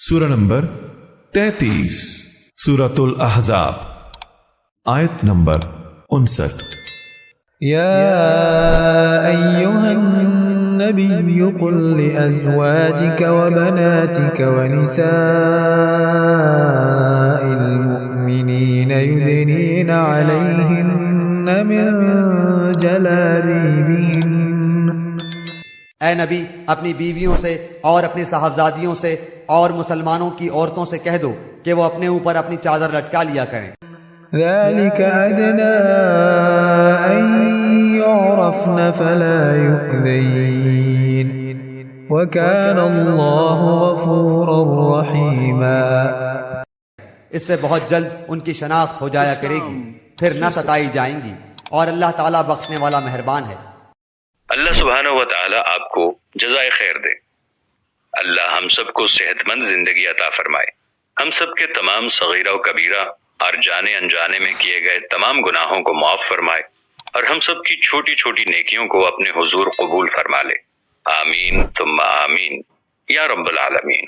سورہ نمبر 33 سورۃ الاحزاب آیت نمبر 59۔ يا أيها النبي قل لأزواجك وبناتك ونساء المؤمنين يدنين عليهن من جلابيبهن۔ اے نبی اپنی بیویوں سے اور اپنی صاحبزادیوں سے اور مسلمانوں کی عورتوں سے کہہ دو کہ وہ اپنے اوپر اپنی چادر لٹکا لیا کریں۔ ذلك أدنى أن يعرفن فلا يؤذين وكان الله غفورا رحيما۔ اس سے بہت جلد ان کی شناخت ہو جایا کرے گی، پھر نہ ستائی جائیں گی، اور اللہ تعالیٰ بخشنے والا مہربان ہے۔ اللہ سبحانہ و تعالیٰ آپ کو جزائے خیر دے۔ اللہ ہم سب کو صحت مند زندگی عطا فرمائے، ہم سب کے تمام صغیرہ و کبیرہ اور جانے انجانے میں کیے گئے تمام گناہوں کو معاف فرمائے، اور ہم سب کی چھوٹی چھوٹی نیکیوں کو اپنے حضور قبول فرما لے۔ آمین ثم آمین یا رب العالمین۔